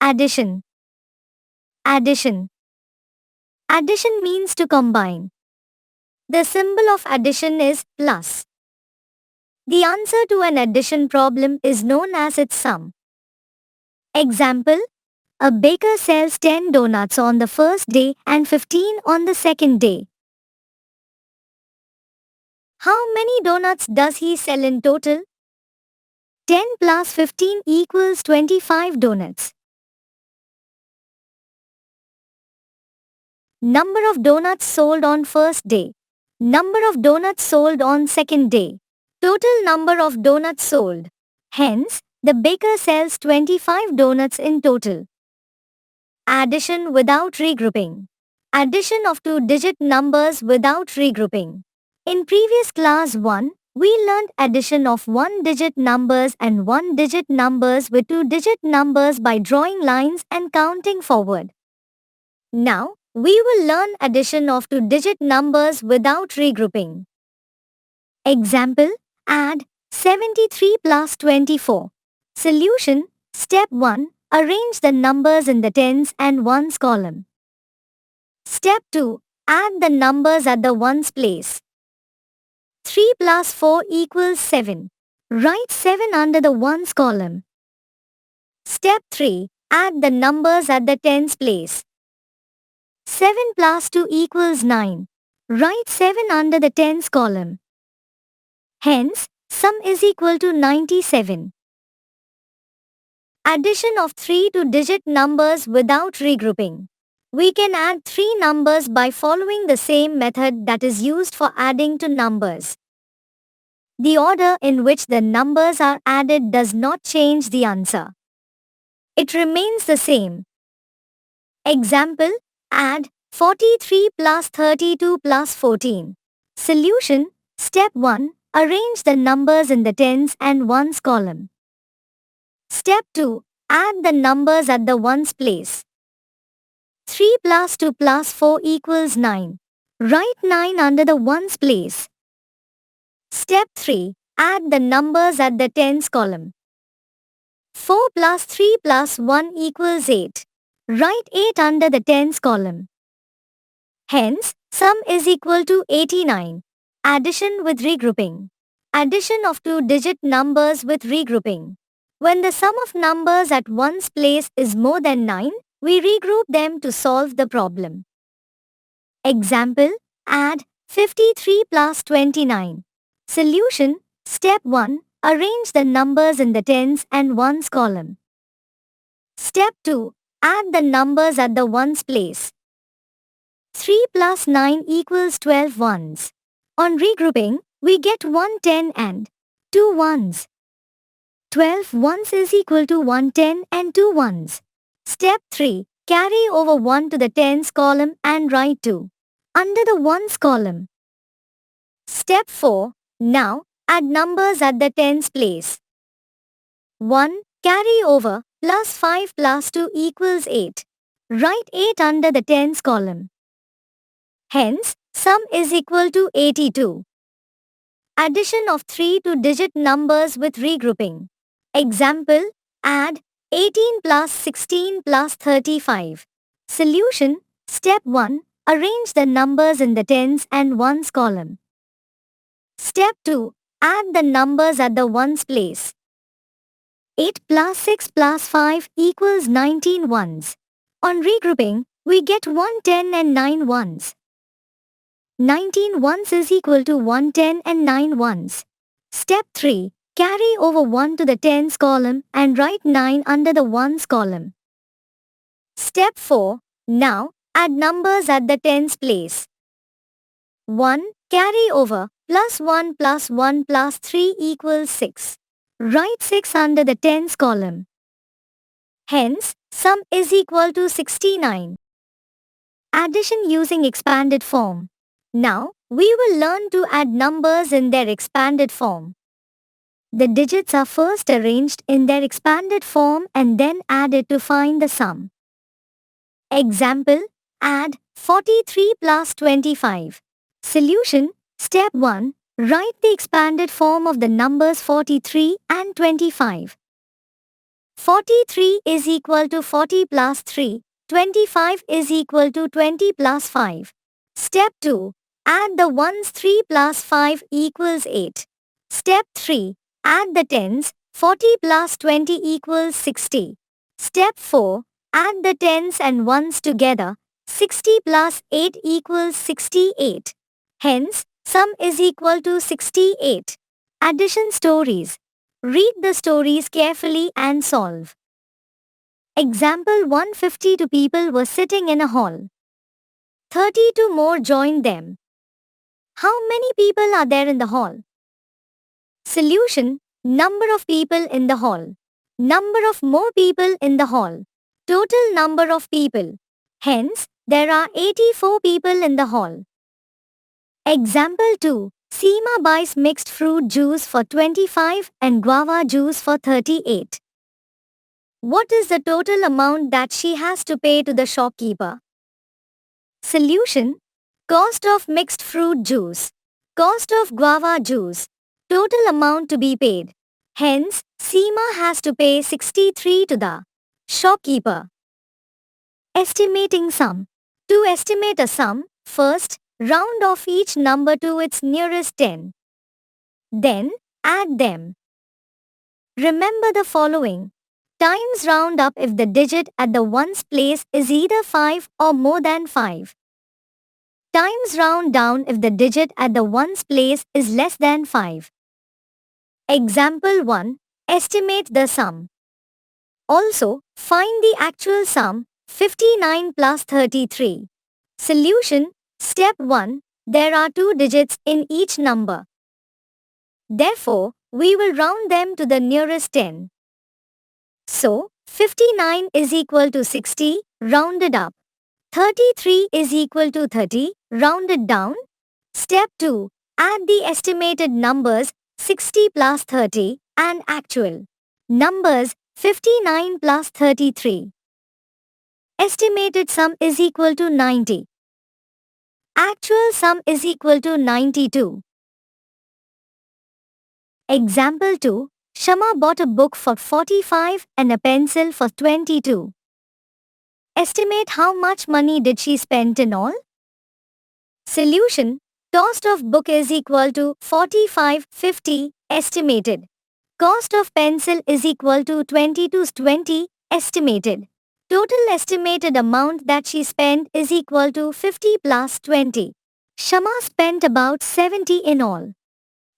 Addition. Addition. Addition means to combine. The symbol of addition is plus. The answer to an addition problem is known as its sum. Example: a baker sells 10 donuts on the first day and 15 on the second day. How many donuts does he sell in total? 10 plus 15 equals 25 donuts. Number of donuts sold on first day. Number of donuts sold on second day. Total number of donuts sold. Hence, the baker sells 25 donuts in total. Addition without regrouping. Addition of two-digit numbers without regrouping. In previous class 1, we learned addition of one-digit numbers and one-digit numbers with two-digit numbers by drawing lines and counting forward. Now, we will learn addition of two-digit numbers without regrouping. Example: add 73 plus 24. Solution: Step 1. Arrange the numbers in the tens and ones column. Step 2. Add the numbers at the ones place. 3 plus 4 equals 7. Write 7 under the ones column. Step 3. Add the numbers at the tens place. 7 plus 2 equals 9. Write 7 under the tens column. Hence, sum is equal to 97. Addition of three two-digit numbers without regrouping. We can add three numbers by following the same method that is used for adding two numbers. The order in which the numbers are added does not change the answer. It remains the same. Example: add 43 plus 32 plus 14. Solution: Step 1. Arrange the numbers in the tens and ones column. Step 2. Add the numbers at the ones place. 3 plus 2 plus 4 equals 9. Write 9 under the ones place. Step 3. Add the numbers at the tens column. 4 plus 3 plus 1 equals 8. Write 8 under the tens column. Hence, sum is equal to 89. Addition with regrouping. Addition of two-digit numbers with regrouping. When the sum of numbers at ones place is more than 9, we regroup them to solve the problem. Example: add 53 plus 29. Solution: Step 1. Arrange the numbers in the tens and ones column. Step 2. Add the numbers at the ones place. 3 plus 9 equals 12 ones. On regrouping, we get 1 10 and 2 ones. 12 ones is equal to 1 10 and 2 ones. Step 3. Carry over 1 to the tens column and write 2 under the ones column. Step 4. Now, add numbers at the tens place. 1. Carry over plus 5 plus 2 equals 8. Write 8 under the tens column. Hence, sum is equal to 82. Addition of three two-digit numbers with regrouping. Example: add 18 plus 16 plus 35. Solution: Step 1. Arrange the numbers in the tens and ones column. Step 2. Add the numbers at the ones place. 8 plus 6 plus 5 equals 19 ones. On regrouping, we get 1 10 and 9 ones. 19 ones is equal to 1 10 and 9 ones. Step 3. Carry over 1 to the tens column and write 9 under the ones column. Step 4. Now, add numbers at the tens place. 1. Carry over plus 1 plus 1 plus 3 equals 6. Write 6 under the tens column. Hence, sum is equal to 69. Addition using expanded form. Now, we will learn to add numbers in their expanded form. The digits are first arranged in their expanded form and then added to find the sum. Example: add 43 plus 25. Solution: Step 1. Write the expanded form of the numbers 43 and 25. 43 is equal to 40 plus 3. 25 is equal to 20 plus 5. Step 2. Add the ones. 3 plus 5 equals 8. Step 3. Add the tens. 40 plus 20 equals 60. Step 4. Add the tens and ones together. 60 plus 8 equals 68. Hence, sum is equal to 68. Addition stories. Read the stories carefully and solve. Example 152 people were sitting in a hall. 32 more joined them. How many people are there in the hall? Solution. Number of people in the hall. Number of more people in the hall. Total number of people. Hence, there are 84 people in the hall. Example 2. Seema buys mixed fruit juice for 25 and guava juice for 38. What is the total amount that she has to pay to the shopkeeper? Solution. Cost of mixed fruit juice. Cost of guava juice. Total amount to be paid. Hence, Seema has to pay 63 to the shopkeeper. Estimating sum. To estimate a sum, first, round off each number to its nearest 10. Then, add them. Remember the following. Times round up if the digit at the ones place is either 5 or more than 5. Times round down if the digit at the ones place is less than 5. Example 1. Estimate the sum. Also, find the actual sum, 59 plus 33. Solution. Step 1. There are 2 digits in each number. Therefore, we will round them to the nearest 10. So, 59 is equal to 60, rounded up. 33 is equal to 30, rounded down. Step 2. Add the estimated numbers, 60 plus 30, and actual numbers, 59 plus 33. Estimated sum is equal to 90. Actual sum is equal to 92. Example 2. Shama bought a book for 45 and a pencil for 22. Estimate how much money did she spend in all? Solution. Cost of book is equal to 45, 50, estimated. Cost of pencil is equal to 22, 20, estimated. Total estimated amount that she spent is equal to 50 plus 20. Shama spent about 70 in all.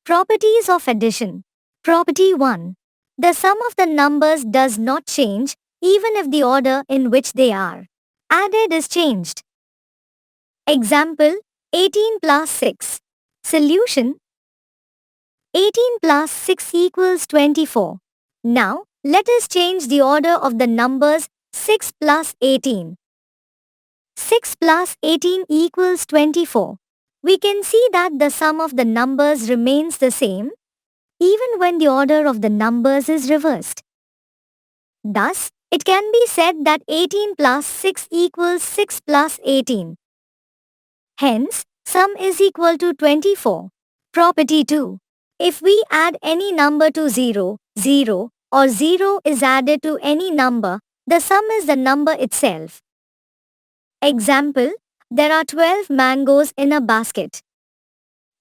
Properties of addition. Property 1. The sum of the numbers does not change, even if the order in which they are added is changed. Example, 18 plus 6. Solution. 18 plus 6 equals 24. Now, let us change the order of the numbers 6 plus 18. 6 plus 18 equals 24. We can see that the sum of the numbers remains the same, even when the order of the numbers is reversed. Thus, it can be said that 18 plus 6 equals 6 plus 18. Hence, sum is equal to 24. Property 2. If we add any number to 0, 0, or 0 is added to any number, the sum is the number itself. Example, there are 12 mangoes in a basket.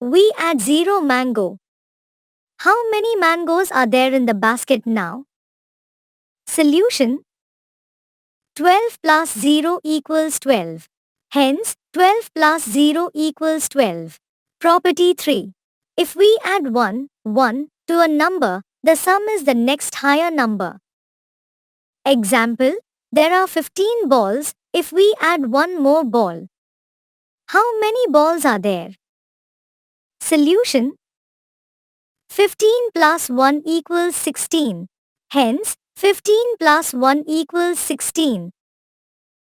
We add 0 mango. How many mangoes are there in the basket now? Solution. 12 plus 0 equals 12. Hence, 12 plus 0 equals 12. Property 3. If we add 1 to a number, the sum is the next higher number. Example, there are 15 balls. If we add one more ball, how many balls are there? Solution. 15 plus 1 equals 16. Hence, 15 plus 1 equals 16.